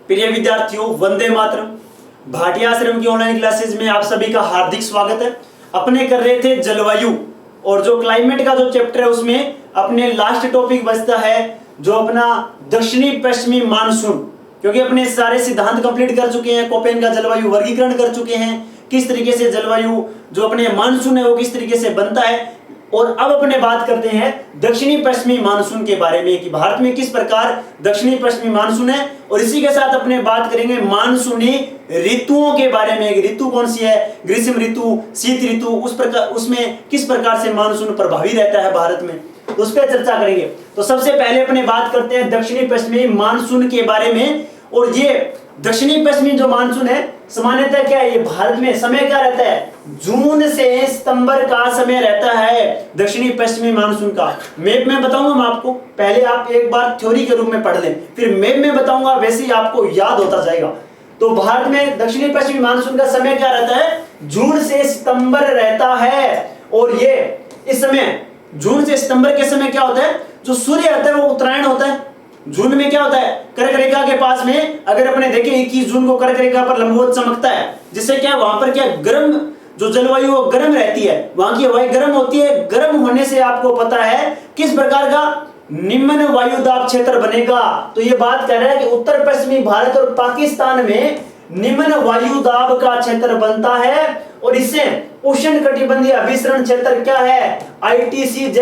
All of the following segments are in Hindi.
प्रिय विद्यार्थियों, वंदे मातरम। भाटिया आश्रम की ऑनलाइन क्लासेज में आप सभी का हार्दिक स्वागत है। अपने कर रहे थे जलवायु और जो क्लाइमेट का जो चैप्टर है उसमें अपने लास्ट टॉपिक बचता है जो अपना दक्षिणी पश्चिमी मानसून, क्योंकि अपने सारे सिद्धांत कंप्लीट कर चुके हैं, कोपेन का जलवायु वर्गीकरण कर चुके हैं, किस तरीके से जलवायु जो अपने मानसून है वो किस तरीके से बनता है। और अब अपने बात करते हैं दक्षिणी पश्चिमी मानसून के बारे में कि भारत में किस प्रकार दक्षिणी पश्चिमी मानसून है, और इसी के साथ अपने बात करेंगे मानसूनी ऋतुओं के बारे में। ऋतु कौन सी है, ग्रीष्म ऋतु, शीत ऋतु, उस प्रकार उसमें किस प्रकार से मानसून प्रभावी रहता है भारत में, तो उस पर चर्चा करेंगे। तो सबसे पहले अपने बात करते हैं दक्षिणी पश्चिमी मानसून के बारे में। और ये दक्षिणी पश्चिमी जो मानसून है सामान्यतः क्या है, ये भारत में समय क्या रहता है, जून से सितंबर का समय रहता है दक्षिणी पश्चिमी मानसून का। मैप में बताऊंगा मैं आपको, पहले आप एक बार थ्योरी के रूप में पढ़ लें, फिर मैप में बताऊंगा, वैसे ही आपको याद होता जाएगा। तो भारत में दक्षिणी पश्चिमी मानसून का समय क्या रहता है, जून से सितंबर रहता है। और ये इस समय जून से सितंबर के समय क्या होता है, जो सूर्य होता है वो उत्तरायण होता है। जून में क्या होता है, कर्क रेखा के पास में अगर अपने देखें 21 जून को कर्क रेखा पर लंबवत चमकता है, जिससे क्या वहां पर क्या गर्म जो जलवायु वो गर्म रहती है, वहां की हवाएं गर्म होती है। गर्म होने से आपको पता है किस प्रकार का निम्न वायुदाब क्षेत्र बनेगा। तो ये बात कर रहा है कि उत्तर पश्चिमी भारत और पाकिस्तान में निम्न वायुदाब का क्षेत्र बनता है, और इससे उष्ण कटिबंधीय अभिसरण क्षेत्र क्या है, ITCZ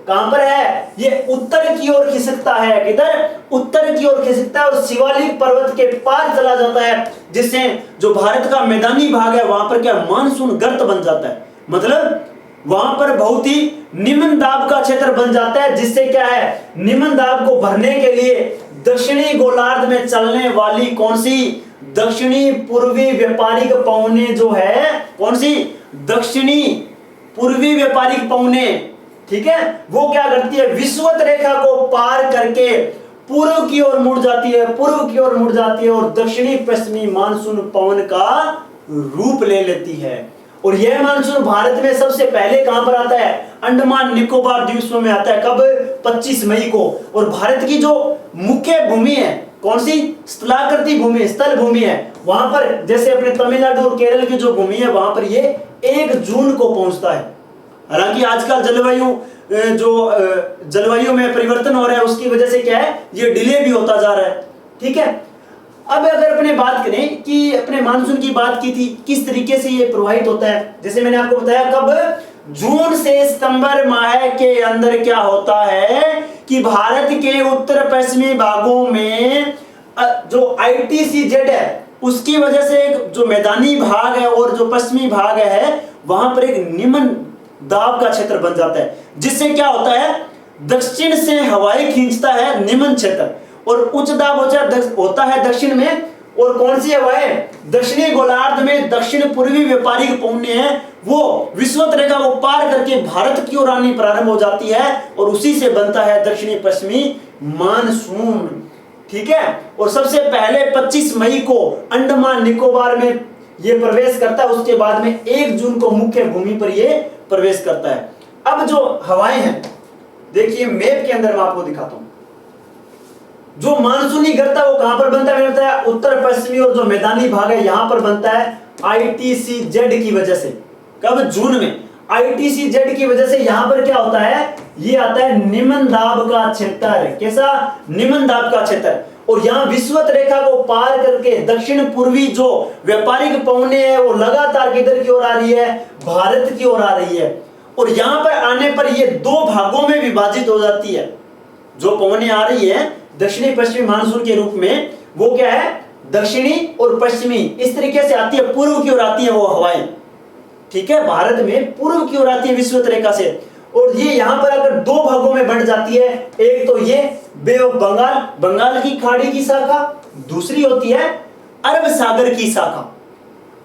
कहां पर है, ये उत्तर की ओर खिसकता है। किधर, उत्तर की ओर खिसकता है और शिवालिक पर्वत के पार चला जाता है, जिससे जो भारत का मैदानी भाग है वहां पर क्या मानसून गर्त बन जाता है, मतलब वहां पर बहुत ही निम्न दाब का क्षेत्र बन जाता है, जिससे क्या है निम्न दाब को भरने के लिए दक्षिणी गोलार्ध में चलने वाली कौन सी दक्षिणी पूर्वी व्यापारिक पवने जो है, कौन सी दक्षिणी पूर्वी व्यापारिक पवने, ठीक है, वो क्या करती है, विषुवत रेखा को पार करके पूर्व की ओर मुड़ जाती है, पूर्व की ओर मुड़ जाती है और दक्षिणी पश्चिमी मानसून पवन का रूप ले लेती है। और यह मानसून भारत में सबसे पहले कहां पर आता है, अंडमान निकोबार द्वीपों में आता है। कब, 25 मई को। और भारत की जो मुख्य भूमि है कौन सी, स्थलाकृति भूमि, स्थल भूमि है, वहां पर जैसे अपने तमिलनाडु और केरल की जो भूमि है वहां पर ये 1 जून को पहुंचता है। हालांकि आजकल जलवायु में परिवर्तन हो रहा है, उसकी वजह से क्या है ये डिले भी होता जा रहा है, ठीक है। अब अगर अपने बात करें कि अपने मानसून की बात की थी, किस तरीके से ये प्रभावित होता है, जैसे मैंने आपको बताया कब, जून से सितंबर माह के अंदर क्या होता है कि भारत के उत्तर पश्चिमी भागों में जो ITCZ है उसकी वजह से एक जो मैदानी भाग है और जो पश्चिमी भाग है वहां पर एक निम्न दाब का क्षेत्र बन जाता है, जिससे क्या होता है दक्षिण से हवाएं खींचता है निम्न क्षेत्र, और उच्च दाब होता है दक्षिण में। और कौन सी हवाएं, दक्षिणी गोलार्ध में दक्षिण पूर्वी व्यापारिक पवने हैं, वो विषुवत रेखा को पार करके भारत की ओर आनी प्रारंभ हो जाती है और उसी से बनता है दक्षिणी पश्चिमी मानसून, ठीक है। और सबसे पहले 25 मई को अंडमान निकोबार में ये प्रवेश करता है, उसके बाद में 1 जून को मुख्य भूमि पर ये प्रवेश करता है। अब जो हवाएं हैं देखिए मैप के अंदर मैं आपको दिखाता हूं, जो मानसूनी गर्ता वो कहां पर बनता है, उत्तर पश्चिमी और जो मैदानी भाग है यहां पर बनता है ITCZ की वजह से। कब, जून में ITCZ की वजह से यहां पर क्या होता है, ये आता है निम्न दाब का क्षेत्र। कैसा, निम्न दाब का क्षेत्र। और यहां विषुवत रेखा को पार करके दक्षिण पूर्वी जो व्यापारिक पवने है वो लगातार किधर की ओर आ रही है, भारत की ओर आ रही है। और यहां पर आने पर ये 2 भागों में विभाजित हो जाती है। जो पवने आ रही है दक्षिणी पश्चिमी मानसून के रूप में, वो क्या है दक्षिणी और पश्चिमी, इस तरीके से आती है, पूर्व की ओर आती है वो हवाएं, ठीक है, भारत में पूर्व की ओर आती है विषुवत रेखा से। और ये यहां पर अगर 2 भागों में बंट जाती है, एक तो ये बे ऑफ बंगाल, बंगाल की खाड़ी की शाखा, दूसरी होती है अरब सागर की शाखा।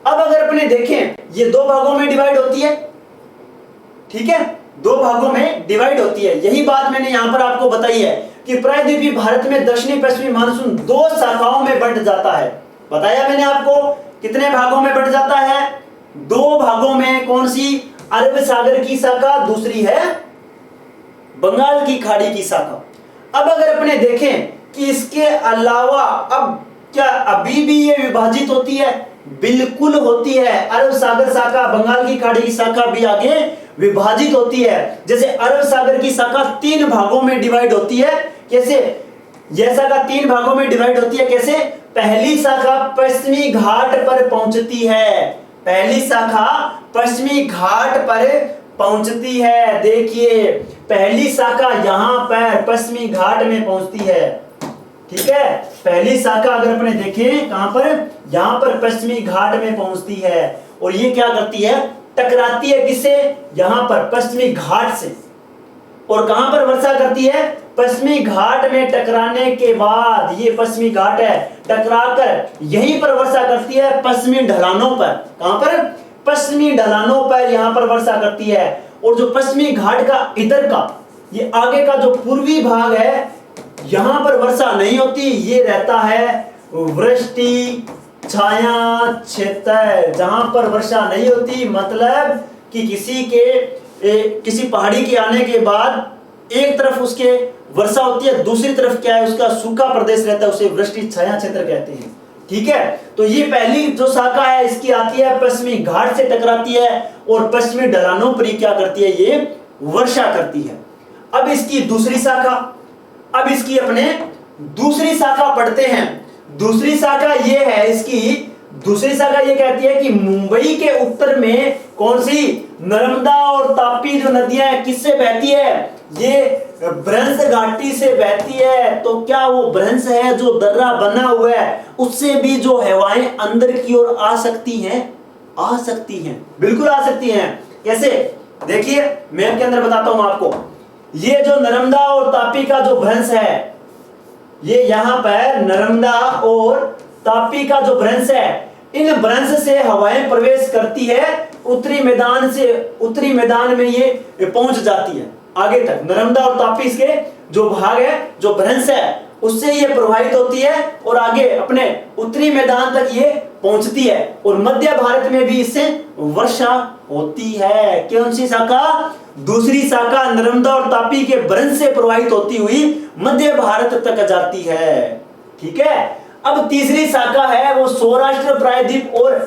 अब अगर अपने देखें ये 2 भागों में डिवाइड होती है, ठीक है, 2 भागों में डिवाइड होती है। यही बात मैंने यहां पर आपको बताई है कि प्रायद्वीपीय भारत में दक्षिणी पश्चिमी मानसून 2 शाखाओं में बंट जाता है। बताया मैंने आपको कितने भागों में बंट जाता है, 2 भागों में। कौन सी, अरब सागर की शाखा, दूसरी है बंगाल की खाड़ी की शाखा। अब अगर अपने देखें कि इसके अलावा अब क्या अभी भी ये विभाजित होती है? बिल्कुल होती है। अरब सागर शाखा, बंगाल की खाड़ी की शाखा भी आगे विभाजित होती है। जैसे अरब सागर की शाखा 3 भागों में डिवाइड होती है। कैसे? यह शाखा 3 भागों में डिवाइड होती है। कैसे? पहली शाखा पश्चिमी घाट पर पहुंचती है। पहली शाखा पश्चिमी घाट पर पहुंचती है। देखिए, पहली शाखा यहां पर पश्चिमी घाट में पहुंचती है। ठीक है, पहली शाखा अगर अपने देखें कहां पर, यहां पर पश्चिमी घाट में पहुंचती है। और ये क्या करती है? टकराती है किससे? यहां पर पश्चिमी घाट से। और कहां पर वर्षा करती है? पश्चिमी घाट में टकराने के बाद, ये पश्चिमी घाट है, टकराकर यहीं पर वर्षा करती है पश्चिमी ढलानों पर। कहां पर? पश्चिमी ढलानों पर यहां पर वर्षा करती है। और जो पश्चिमी घाट का इधर का, ये आगे का जो पूर्वी भाग है, यहां पर वर्षा नहीं होती। ये रहता है वृष्टि छाया क्षेत्र, जहां पर वर्षा नहीं होती। मतलब कि किसी पहाड़ी के आने के बाद एक तरफ उसके वर्षा होती है, दूसरी तरफ क्या है, उसका सूखा प्रदेश रहता है, उसे वृष्टि छाया क्षेत्र कहते हैं। ठीक है, तो ये पहली जो शाखा है इसकी आती है पश्चिमी घाट से टकराती है और पश्चिमी ढलानों पर क्या करती है? ये वर्षा करती है। अब इसकी दूसरी शाखा, अब इसकी अपने दूसरी शाखा पढ़ते हैं। दूसरी शाखा ये है, इसकी दूसरी शाखा ये कहती है कि मुंबई के उत्तर में कौन सी? नर्मदा और तापी जो नदियां किससे बहती है? ये भ्रंश घाटी से बहती है। तो क्या वो भ्रंश है जो दर्रा बना हुआ है, उससे भी जो हवाएं अंदर की ओर आ सकती हैं? आ सकती हैं, बिल्कुल आ सकती हैं। कैसे? देखिए, मैप के अंदर बताता हूं आपको। ये जो नर्मदा और तापी का जो भ्रंश है, ये यहां पर नर्मदा और तापी का जो भ्रंश है, इन भ्रंश से हवाएं प्रवेश करती है उत्तरी मैदान से। उत्तरी मैदान में ये पहुंच जाती है आगे तक। नर्मदा और तापी इसके जो भाग है, जो भ्रंश है, उससे ये प्रभावित होती है और आगे अपने उत्तरी मैदान तक ये पहुंचती है। और मध्य भारत में भी इससे वर्षा होती है। कौन सी शाखा? दूसरी शाखा नर्मदा और तापी के भ्रंश से प्रभावित होती हुई मध्य भारत तक जाती है। ठीक है, अब तीसरी शाखा है वो सौराष्ट्र प्रायद्वीप और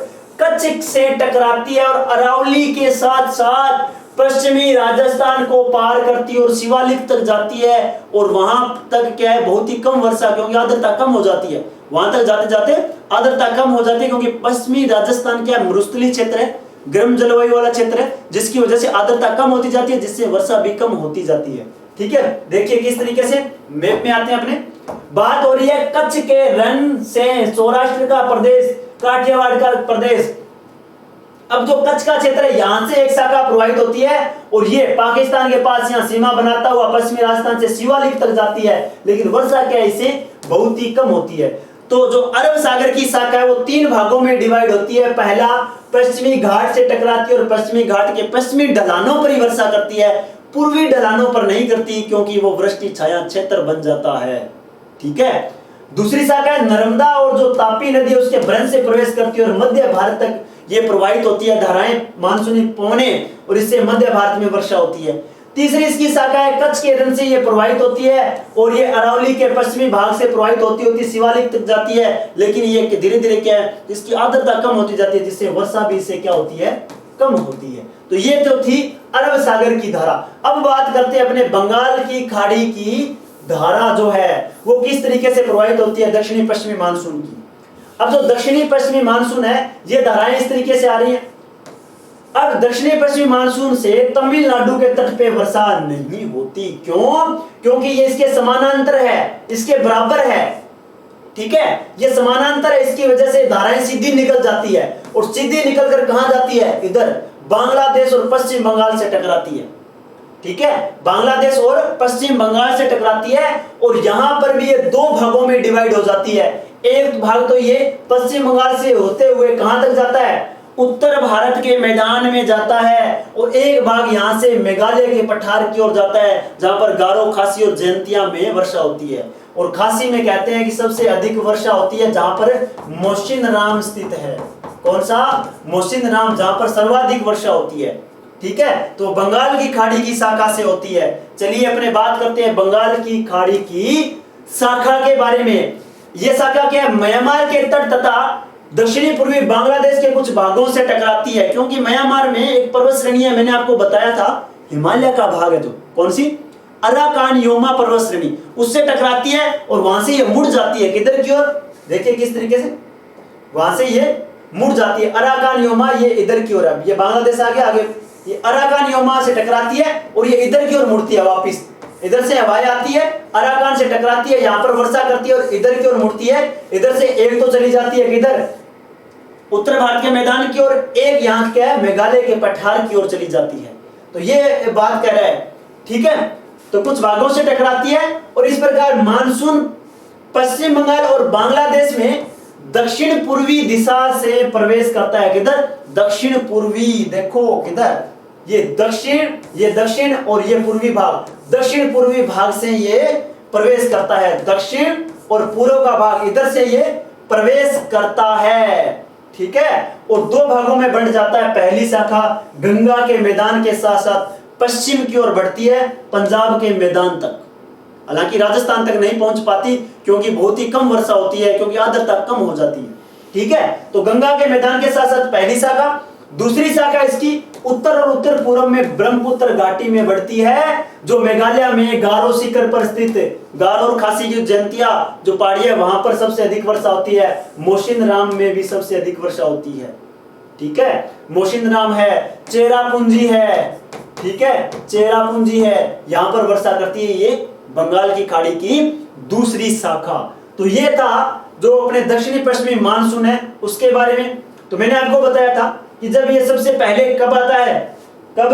कच्छ से टकराती है और अरावली के साथ साथ पश्चिमी राजस्थान को पार करती है और शिवालिक तक जाती है। और वहां तक क्या है? बहुत ही कम वर्षा, क्योंकि आर्द्रता कम हो जाती है। वहां तक जाते जाते आर्द्रता कम हो जाती है, क्योंकि पश्चिमी राजस्थान क्या मरुस्थलीय क्षेत्र है, गर्म जलवायु वाला क्षेत्र है, जिसकी वजह से आर्द्रता कम होती जाती है, जिससे वर्षा भी कम होती जाती है। ठीक है, देखिए किस तरीके से मैप में आते हैं अपने। बात हो रही है कच्छ के रण से सौराष्ट्र का प्रदेश, काठियावाड़ का प्रदेश। अब जो कच्छ का क्षेत्र है, यहां से एक शाखा प्रभावित होती है और ये पाकिस्तान के पास यहां सीमा बनाता हुआ पश्चिमी राजस्थान से शिवालिक तक जाती है। लेकिन वर्षा क्या है? इससे बहुत ही कम होती है। तो जो अरब सागर की शाखा है वो 3 भागों में डिवाइड होती है। पहला, पश्चिमी घाट से टकराती है और पश्चिमी घाट के पश्चिमी ढलानों पर ही वर्षा करती है, पूर्वी ढलानों पर नहीं करती, क्योंकि वो वृष्टि छाया क्षेत्र बन जाता है। ठीक है, दूसरी शाखा है नर्मदा और जो तापी नदी है उसके भ्रंश से प्रवेश करती है और मध्य भारत तक ये प्रवाहित होती है, धाराएं मानसूनी पौने, और इससे मध्य भारत में वर्षा होती है। तीसरी इसकी शाखा है कच्छ के रण से ये प्रवाहित होती है और ये अरावली के पश्चिमी भाग से प्रवाहित होती शिवालिक तक जाती है। लेकिन ये धीरे धीरे क्या है? इसकी आर्द्रता कम होती जाती है, जिससे वर्षा भी इससे क्या होती है? कम होती है। तो ये तो थी अरब सागर की धारा। अब बात करते हैं अपने बंगाल की खाड़ी की धारा जो है वो किस तरीके से प्रभावित होती है दक्षिणी पश्चिमी मानसून की। अब जो दक्षिणी पश्चिमी मानसून है, ये धाराएं इस तरीके से आ रही हैं। अब दक्षिणी पश्चिमी मानसून से तमिलनाडु के तट पे वर्षा नहीं होती। क्यों? क्योंकि ये इसके समानांतर है, इसके बराबर है। ठीक है, ये समानांतर है, इसकी वजह से धाराएं सीधी निकल जाती है और सीधी निकलकर कहां जाती है? इधर बांग्लादेश और पश्चिम बंगाल से टकराती है। ठीक है, बांग्लादेश और पश्चिम बंगाल से टकराती है और यहां पर भी ये 2 भागों में डिवाइड हो जाती है। एक भाग तो ये पश्चिम बंगाल से होते हुए कहां तक जाता है? उत्तर भारत के मैदान में जाता है और एक भाग यहां से मेघालय के पठार की ओर जाता है, जहां पर गारो, खासी और जयंतिया में वर्षा होती है। और खासी में कहते हैं कि सबसे अधिक वर्षा होती है जहां पर मोसिनराम स्थित है। कौन सा? मोसिनराम, जहां पर सर्वाधिक वर्षा होती है। ठीक है, तो बंगाल की खाड़ी की शाखा से होती है। चलिए अपने बात करते हैं बंगाल की खाड़ी की शाखा के बारे में। ये शाखा क्या है, म्यांमार के तट तथा दक्षिणी पूर्वी बांग्लादेश के कुछ भागों से टकराती है, क्योंकि म्यांमार में एक पर्वत श्रेणी है, मैंने आपको बताया था हिमालय का भाग है, जो कौन सी, अराकान योमा पर्वत श्रेणी, उससे टकराती है और वहां से ये मुड़ जाती है किधर की ओर, देखिए किस तरीके से वहां से ये मुड़ जाती है, अराकान योमा ये इधर की ओर, अब ये बांग्लादेश आ गया, आगे ये अराकान योमा से टकराती है और ये इधर की ओर मुड़ती है, वापिस इधर से हवाएं आती है, अराकान से टकराती है, यहाँ पर वर्षा करती है और इधर की ओर मुड़ती है, इधर से एक तो चली जाती है किधर, उत्तर भारत के मैदान की ओर, एक यहाँ क्या है, मेघालय के पठार की ओर चली जाती है। तो ये बात कह रहा है, ठीक है, तो कुछ भागों से टकराती है और इस प्रकार मानसून पश्चिम बंगाल और बांग्लादेश में दक्षिण पूर्वी दिशा से प्रवेश करता है, किधर, दक्षिण पूर्वी, देखो किधर, ये दक्षिण और ये पूर्वी भाग, दक्षिण पूर्वी भाग से ये प्रवेश करता है, दक्षिण और पूर्व का भाग इधर से ये प्रवेश करता है, ठीक है, और दो भागों में बंट जाता है। पहली शाखा गंगा के मैदान के साथ साथ पश्चिम की ओर बढ़ती है पंजाब के मैदान तक, हालांकि राजस्थान तक नहीं पहुंच पाती क्योंकि बहुत ही कम वर्षा होती है, क्योंकि आर्द्रता कम हो जाती है, ठीक है। तो गंगा के मैदान के साथ साथ पहली शाखा, दूसरी शाखा इसकी उत्तर और उत्तर पूर्व में ब्रह्मपुत्र घाटी में बढ़ती है, जो मेघालय में गारो शिखर पर स्थित, गारो और खासी की जयंतिया जो पहाड़ी है वहां पर सबसे अधिक वर्षा होती है, मोशिनराम में भी सबसे अधिक वर्षा होती है, ठीक है, मोशिनराम है, चेरापूंजी है, ठीक है, चेरापूंजी है, यहां पर वर्षा करती है, ये बंगाल की खाड़ी की दूसरी शाखा। तो ये था जो अपने दक्षिणी पश्चिमी मानसून है उसके बारे में। तो मैंने आपको बताया था कि जब ये सबसे पहले कब आता है, कब,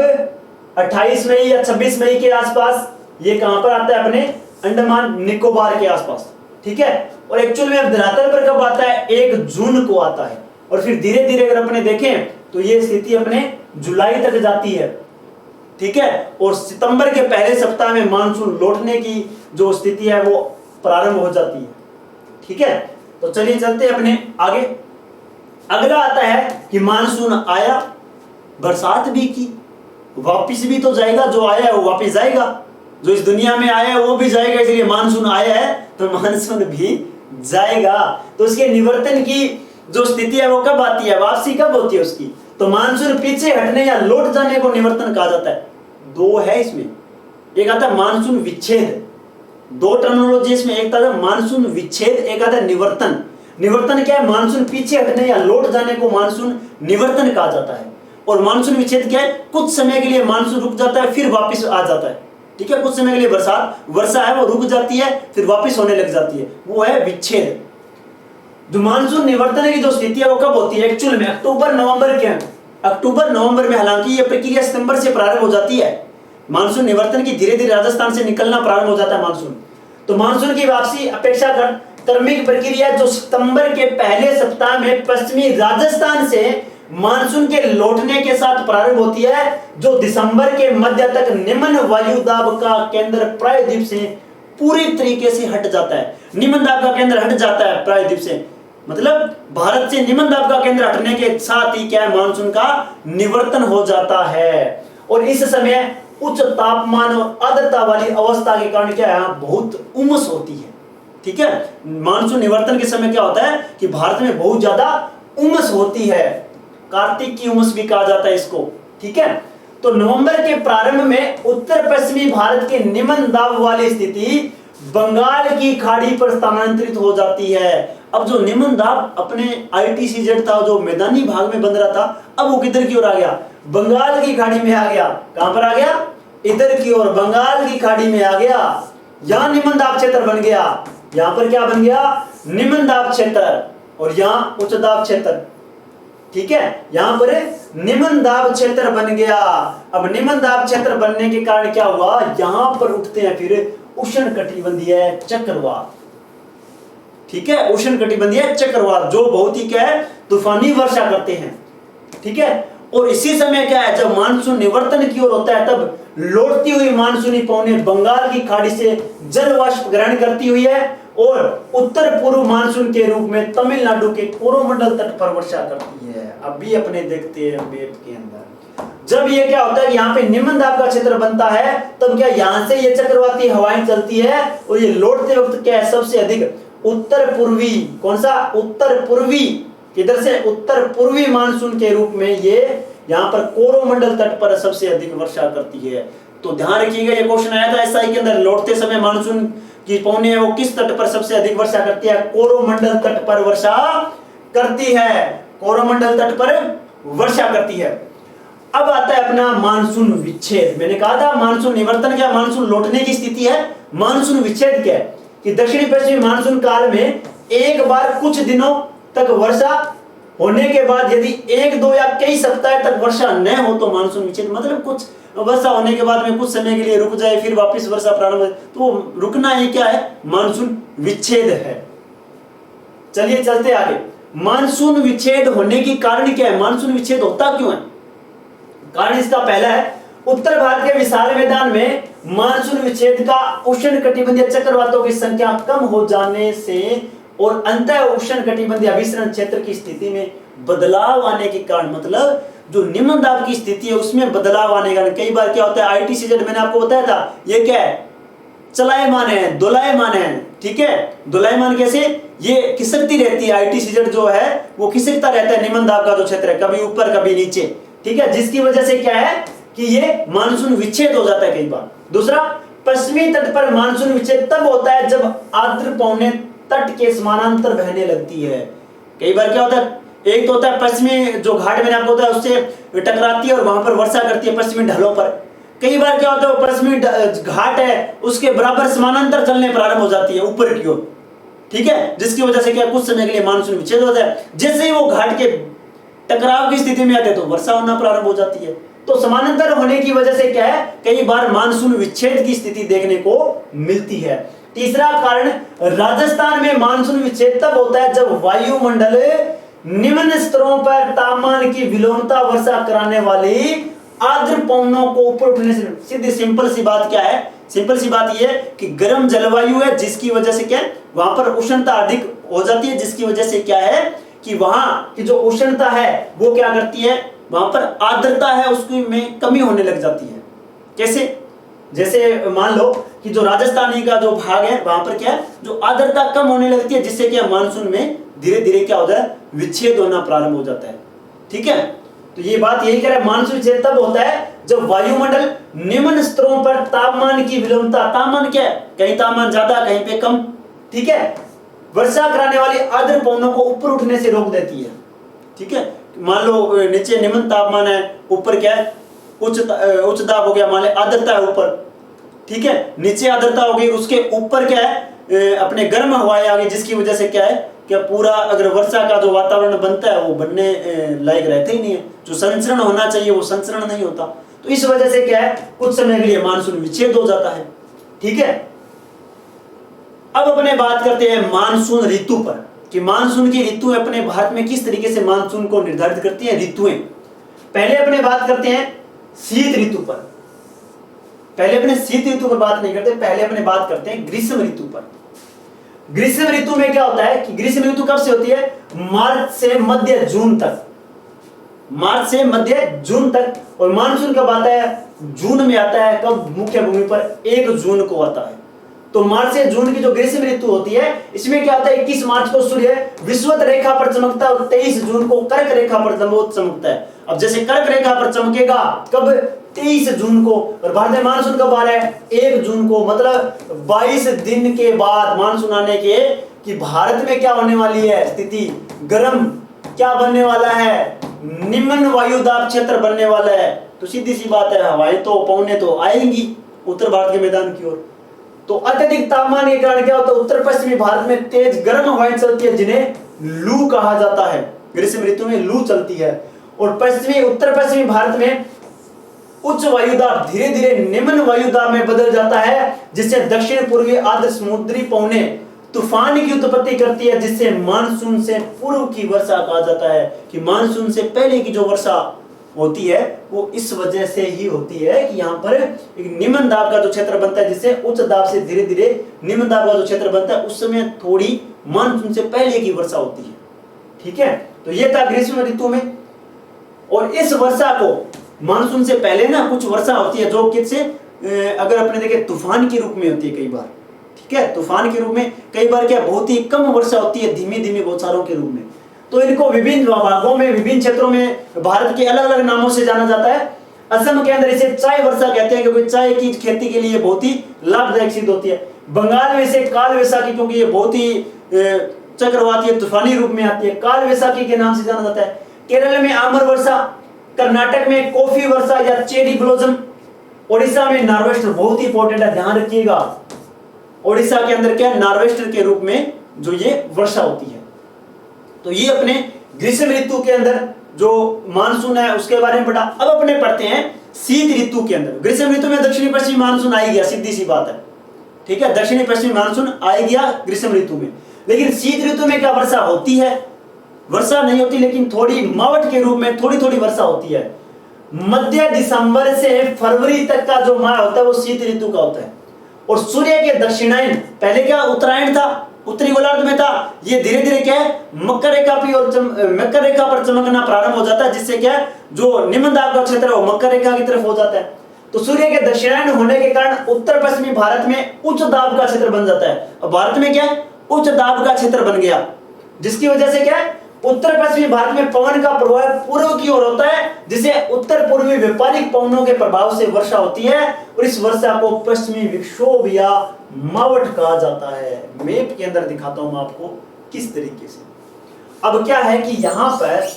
28 मई या 26 मई के आसपास, ये कहां पर आता है, अपने अंडमान निकोबार के आसपास, ठीक है, और एक्चुअल में अब धरातल पर कब आता है, 1 जून को आता है, और फिर धीरे धीरे अगर अपने देखें तो ये स्थिति अपने जुलाई तक जाती है, ठीक है, और सितंबर के पहले सप्ताह में मानसून लौटने की जो स्थिति है वो प्रारंभ हो जाती है, ठीक है। तो चलिए चलते अपने आगे। अगला आता है कि मानसून आया, बरसात भी की, वापिस भी तो जाएगा, जो आया है वो वापिस जाएगा, जो इस दुनिया में आया है वो भी जाएगा, इसलिए मानसून आया है तो मानसून भी जाएगा। तो उसके निवर्तन की जो स्थिति है वो कब आती है, वापसी कब होती है उसकी, तो मानसून पीछे हटने या लौट जाने को निवर्तन कहा जाता है। दो है इसमें, एक आता है मानसून विच्छेद, दो टर्मिनोलॉजी इसमें, एक आता है मानसून विच्छेद, एक आता है निवर्तन। निवर्तन क्या है, मानसून पीछे हटने या लौट जाने को मानसून निवर्तन कहा जाता है, और मानसून विच्छेद क्या है, कुछ समय के लिए मानसून रुक जाता है फिर वापस आ जाता है, ठीक है, कुछ समय के लिए वर्षा है वो रुक जाती है फिर वापस होने लग जाती है, वो है विच्छेद। जो मानसून निवर्तन की जो स्थिति है वो कब होती है, एक्चुअल में अक्टूबर नवंबर में, हालांकि ये प्रक्रिया सितंबर से प्रारंभ हो जाती है। मानसून निवर्तन की धीरे धीरे राजस्थान से निकलना प्रारंभ हो जाता है मानसून। तो मानसून की वापसी अपेक्षाकृत क्रमिक प्रक्रिया जो सितंबर के पहले सप्ताह में पश्चिमी राजस्थान से मानसून के लौटने के साथ प्रारंभ होती है, जो दिसंबर के मध्य तक निम्न वायु दाब का केंद्र प्रायद्वीप से पूरी तरीके से हट जाता है। निम्न दाब का केंद्र हट जाता है प्रायद्वीप से, मतलब भारत से निम्न दाब का केंद्र हटने के साथ ही क्या है, मानसून का निवर्तन हो जाता है। और इस समय उच्च तापमान और आर्द्रता वाली अवस्था के कारण क्या है, यहाँ बहुत उमस होती है, ठीक है। मानसून निवर्तन के समय क्या होता है कि भारत में बहुत ज्यादा उमस होती है, कार्तिक की उमस भी कहा जाता है इसको, ठीक है। तो नवंबर के प्रारंभ में उत्तर पश्चिमी भारत के निम्न दाब वाली स्थिति बंगाल की खाड़ी पर स्थानांतरित हो जाती है। अब जो निम्न दाब अपने ITCZ था, जो मैदानी भाग में बन रहा था, अब वो किधर की ओर आ गया, बंगाल की खाड़ी में आ गया। कहां पर आ गया, इधर की ओर बंगाल की खाड़ी में आ गया। यहां निम्न दाब क्षेत्र बन गया, यहां पर क्या बन गया, निम्न दाब क्षेत्र, और यहां उच्च दाब क्षेत्र, ठीक है। यहां पर निम्न दाब क्षेत्र बन गया। अब निम्न दाब क्षेत्र बनने के कारण क्या हुआ, यहां पर उठते हैं फिर उष्णकटिबंधीय चक्रवात, ठीक है, उष्णकटिबंधीय चक्रवात, जो बहुत ही क्या है, तूफानी वर्षा करते हैं, ठीक है। और इसी समय क्या है, जब मानसून निवर्तन की ओर होता है, तब लौटती हुई मानसूनी पवनें बंगाल की खाड़ी से जल वाष्प ग्रहण करती हुई है और उत्तर पूर्व मानसून के रूप में तमिलनाडु के कोरोमंडल तट पर वर्षा करती है। अभी अपने देखते हैं मैप के अंदर, जब ये क्या होता है, यहाँ पे निम्न दाब का क्षेत्र बनता है, तब क्या यहाँ से ये चक्रवाती हवाएं चलती है और ये लौटते वक्त क्या है, सबसे अधिक उत्तर पूर्वी, कौन सा, उत्तर पूर्वी, किधर से, उत्तर पूर्वी मानसून के रूप में ये यहाँ पर कोरोमंडल तट पर सबसे अधिक वर्षा करती है। तो ध्यान रखिएगा, ये क्वेश्चन आया था एसआई के अंदर, लौटते समय मानसून की पौने वो किस तट पर सबसे अधिक वर्षा करती है, कोरोमंडल तट पर वर्षा करती है, कोरोमंडल तट पर वर्षा करती है। अब आता है अपना मानसून विच्छेद। मैंने कहा था मानसून निवर्तन क्या, मानसून लौटने की स्थिति है, मानसून विच्छेद क्या है कि दक्षिणी पश्चिमी मानसून काल में एक बार कुछ दिनों तक वर्षा होने के बाद यदि एक दो या कई सप्ताह तक वर्षा न हो तो मानसून विच्छेद, मतलब कुछ वर्षा होने के बाद में कुछ समय के लिए रुक जाए फिर वापस वर्षा प्रारंभ हो, तो रुकना ही क्या है, मानसून विच्छेद है। चलिए चलते आगे। मानसून विच्छेद होने की कारण क्या है, मानसून विच्छेद होता क्यों है? कारण इसका पहला है, उत्तर भारत के विशाल मैदान में मानसून विच्छेद का उष्ण कटिबंधीय चक्रवातों की संख्या कम हो जाने से और अंतः उष्ण कटिबंधीय अभिसरण क्षेत्र की स्थिति में बदलाव आने के कारण, मतलब जो निम्न दाब की स्थिति है उसमें बदलाव आने के कारण कई बार क्या होता है, आईटीसीजेड मैंने आपको बताया था, ये क्या है, चलायमान है, दोलायमान है, ठीक है। दोलायमान कैसे, ये खिसकती रहती है, आईटीसीजेड जो है वो खिसकता रहता है, निम्न दाब का जो क्षेत्र है, कभी ऊपर कभी नीचे, ठीक है, जिसकी वजह से क्या है कि ये मानसून विच्छेद हो जाता है कई बार। दूसरा, पश्चिमी तट पर मानसून विच्छेद तब होता है जब आर्द्र पवनें तट के समानांतर बहने लगती है। कई बार क्या होता है, एक तो होता है पश्चिमी जो घाट मैंने आपको बताया उससे टकराती है और वहां पर वर्षा करती है पश्चिमी ढलों पर। कई बार क्या होता है, पश्चिमी घाट है उसके बराबर समानांतर चलने प्रारंभ हो जाती है ऊपर की ओर, ठीक है, जिसकी वजह से क्या कुछ समय के लिए मानसून विच्छेद होता है। जैसे ही वो घाट के टकराव की स्थिति में आते तो वर्षा होना प्रारंभ हो जाती है। तो समानांतर होने की वजह से क्या है, कई बार मानसून विच्छेद की स्थिति देखने को मिलती है। तीसरा कारण, राजस्थान में मानसून विच्छेद तब होता है जब वायुमंडल निम्न स्तरों पर तापमान की विलोमता वर्षा कराने वाली आर्द्र पवनों को ऊपर उठने से, सीधी सिंपल सी बात क्या है, सिंपल सी बात यह है कि गर्म जलवायु है जिसकी वजह से क्या है वहां पर उष्णता अधिक हो जाती है, जिसकी वजह से क्या है कि वहां की जो उष्णता है वो क्या करती है, वहां पर आर्द्रता है उसकी में कमी होने लग जाती है। कैसे, जैसे मान लो कि जो राजस्थानी का जो भाग है वहां पर क्या है, जो आर्द्रता कम होने लगती है, जिससे क्या मानसून में धीरे धीरे क्या होता है, विच्छेद होना प्रारंभ हो जाता है, ठीक है। तो ये बात यही कह रहा है, मानसून विच्छेद तब होता है जब वायुमंडल निम्न स्तरों पर तापमान की विलोमता, तापमान क्या है, कहीं तापमान ज्यादा कहीं पे कम, ठीक है, वर्षा कराने वाली आर्द्र पवनों को ऊपर उठने से रोक देती है, ठीक है। मान लो नीचे निम्न तापमान है, ऊपर क्या है उच्च दाब हो गया, मान लो आर्द्रता है ऊपर, ठीक है, नीचे आर्द्रता हो गई, उसके ऊपर क्या है अपने गर्म हवाएं आ गई, जिसकी वजह से क्या है क्या पूरा अगर वर्षा का जो वातावरण बनता है वो बनने लायक रहते ही नहीं है, जो संचरण होना चाहिए वो संचरण नहीं होता। तो इस वजह से क्या है कुछ समय के लिए मानसून विच्छेद हो जाता है, ठीक है। अब अपने बात करते हैं मानसून ऋतु पर कि मानसून की ऋतु अपने भारत में किस तरीके से मानसून को निर्धारित करती है ऋतुएं। पहले अपने बात करते हैं शीत ऋतु पर, पहले अपने शीत ऋतु पर बात नहीं करते, पहले अपने बात करते हैं ग्रीष्म ऋतु पर। ग्रीष्म ऋतु में क्या होता है कि ग्रीष्म ऋतु कब से होती है, मार्च से मध्य जून तक, मार्च से मध्य जून तक। और मानसून कब आता है, जून में आता है, कब, मुख्य भूमि पर 1 जून को आता है। तो मार्च से जून की जो ग्रीष्म ऋतु होती है इसमें क्या होता है, 21 मार्च को सूर्य विषुवत रेखा पर चमकता है और 23 जून को कर्क रेखा पर चमकता है। अब जैसे कर्क रेखा पर चमकेगा कब, 23 जून को, और भारत में मानसून कब आ रहा है 1 जून को, मतलब 22 दिन के बाद मानसून आने के कि भारत में क्या होने वाली है स्थिति, गर्म क्या बनने वाला है, निम्न वायुदाब क्षेत्र बनने वाला है। तो सीधी सी बात है हवाएं तो पवनें तो आएंगी उत्तर भारत के मैदान की ओर। तो अत्यधिक तापमान के कारण क्या होता है, उत्तर पश्चिमी भारत में तेज गर्म हवाएं चलती है जिन्हें लू कहा जाता है, ग्रीष्म ऋतु में लू चलती है। और उत्तर पश्चिमी भारत में उच्च वायुदाब धीरे धीरे निम्न वायुदाब में बदल जाता है, जिससे दक्षिण पूर्वी आर्द्र समुद्री पवनें तूफान की उत्पत्ति करती है, जिससे मानसून से पूर्व की वर्षा कहा जाता है कि मानसून से पहले की जो वर्षा होती है वो इस वजह से ही होती है कि यहाँ पर एक निम्न दाब का जो क्षेत्र बनता है, जिससे उच्च दाब से धीरे धीरे निम्न दाब का जो क्षेत्र बनता है उस समय थोड़ी मानसून से पहले की वर्षा होती है, ठीक है। तो ये था ग्रीष्म ऋतु में। और इस वर्षा को मानसून से पहले ना कुछ वर्षा होती है जो किससे अगर अपने देखें तूफान के रूप में होती है कई बार, ठीक है, तूफान के रूप में, कई बार क्या बहुत ही कम वर्षा होती है, धीमी धीमी बौछारों के रूप में। तो इनको विभिन्न भागों में, विभिन्न क्षेत्रों में भारत के अलग अलग नामों से जाना जाता है। असम के अंदर इसे चाय वर्षा कहते हैं, क्योंकि चाय की खेती के लिए बहुत ही लाभदायक सिद्ध होती है। बंगाल में इसे काल वैसाखी, क्योंकि ये बहुत ही चक्रवाती तूफानी रूप में आती है, काल वैसाखी के नाम से जाना जाता है। केरल में आमर वर्षा, कर्नाटक में कॉफी वर्षा या चेरी ब्लॉसम, ओडिशा में नार्वेस्टर, बहुत ही इंपॉर्टेंट है, ध्यान रखिएगा। ओडिशा के अंदर क्या है, नार्वेस्टर के रूप में जो ये वर्षा होती है। तो ये अपने ग्रीष्म ऋतु के अंदर जो मानसून है उसके बारे में पढ़ा। अब अपने पढ़ते हैं शीत ऋतु के अंदर। ग्रीष्म ऋतु में दक्षिणी पश्चिमी मानसून आ गया, सीधी सी बात है, ठीक है, दक्षिणी पश्चिमी मानसून आ गया ग्रीष्म ऋतु में। लेकिन शीत ऋतु में क्या वर्षा होती है? वर्षा नहीं होती, लेकिन थोड़ी मावट के रूप में थोड़ी थोड़ी वर्षा होती है। मध्य दिसंबर से फरवरी तक का जो माह होता है वो शीत ऋतु का होता है। और सूर्य के दक्षिणायन, पहले क्या उत्तरायण था, उत्तरी गोलार्ध में था, ये धीरे धीरे क्या है मकर रेखा पर चमकना प्रारंभ हो जाता है, जिससे क्या है जो निम्न दाब का क्षेत्र है वो मकर रेखा की तरफ हो जाता है। तो सूर्य के दक्षिणायन होने के कारण उत्तर पश्चिमी भारत में उच्च दाब का क्षेत्र बन जाता है। और भारत में क्या है उच्च दाब का क्षेत्र बन गया, जिसकी वजह से क्या है उत्तर पश्चिमी भारत में पवन का प्रवाह पूर्व की ओर होता है, जिसे उत्तर पूर्वी व्यापारिक पवनों के प्रभाव से वर्षा होती है। और इस वर्षा को पश्चिमी विक्षोभ या मावट कहा जाता है। मैप के अंदर दिखाता हूं मैं आपको किस तरीके से। अब क्या है कि यहां पर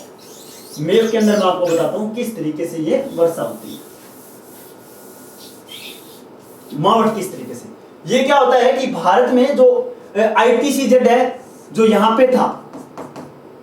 मैप के अंदर मैं आपको बताता हूं किस तरीके से ये वर्षा होती है, मावट किस तरीके से। ये क्या होता है कि भारत में जो ITCZ है, जो यहां पे था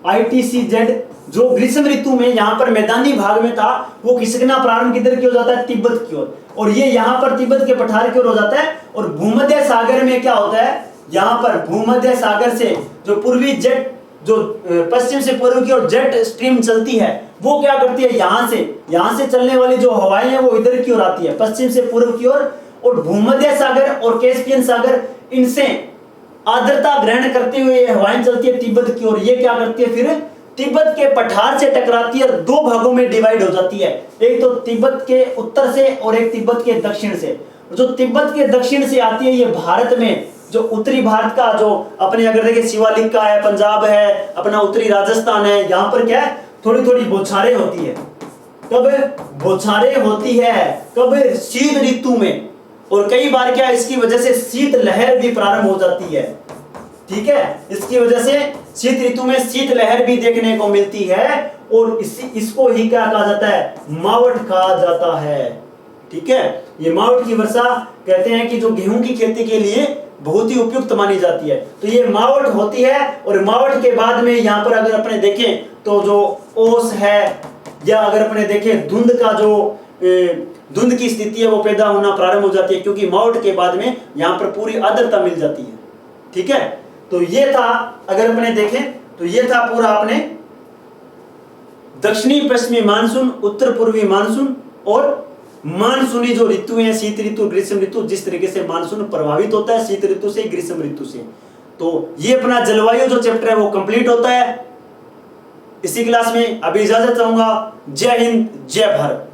ITCZ, जो ग्रीष्म ऋतु में यहां पर मैदानी भाग में था, वो खिसकना प्रारंभ किधर की हो जाता है, तिब्बत की ओर। और ये यहां पर तिब्बत के पठार की ओर हो जाता है। और भूमध्य सागर में क्या होता है, यहां पर भूमध्य सागर से जो पूर्वी जेट, जो पश्चिम से पूर्व की ओर जेट स्ट्रीम चलती है, वो क्या करती है, यहां से चलने वाली जो हवाएं हैं वो इधर की ओर आती है, पश्चिम से पूर्व की ओर। और भूमध्य सागर और कैस्पियन सागर, इनसे आर्द्रता ग्रहण करते हुए हवाएं चलती है तिब्बत की ओर। ये क्या करती है, फिर तिब्बत के पठार से टकराती है और दो भागों में डिवाइड हो जाती है, एक तो तिब्बत के उत्तर से और एक तिब्बत के दक्षिण से। जो तिब्बत के दक्षिण से आती है, ये भारत में जो उत्तरी भारत का, जो अपने अगर देखें शिवालिक का है, पंजाब है, अपना उत्तरी राजस्थान है, यहाँ पर क्या है थोड़ी थोड़ी बौछारें होती है। कब बौछारें होती है, कब शीत ऋतु में। और कई बार क्या इसकी वजह से शीत लहर भी प्रारंभ हो जाती है, ठीक है, इसकी वजह से शीत ऋतु में शीत लहर भी देखने को मिलती है। और इसको ही क्या कहा जाता है, मावट कहा जाता है, ठीक है। ये मावट की वर्षा कहते हैं कि जो गेहूं की खेती के लिए बहुत ही उपयुक्त मानी जाती है। तो ये मावट होती है। और मावट के बाद में यहाँ पर अगर अपने देखें तो जो ओस है, या अगर अपने देखें धुंध का जो धुंध की स्थिति है वो पैदा होना प्रारंभ हो जाती है, क्योंकि मावट के बाद में यहाँ पर पूरी आर्द्रता मिल जाती है, ठीक है। तो ये था, अगर अपने देखें तो ये था पूरा अपने दक्षिणी पश्चिमी मानसून, उत्तर पूर्वी मानसून और मानसूनी जो ऋतु है, शीत ऋतु, ग्रीष्म ऋतु, जिस तरीके से मानसून प्रभावित होता है शीत ऋतु से, ग्रीष्म ऋतु से। तो ये अपना जलवायु जो चैप्टर है वो कंप्लीट होता है। इसी क्लास में अभी इजाजत चाहूंगा। जय हिंद, जय भारत।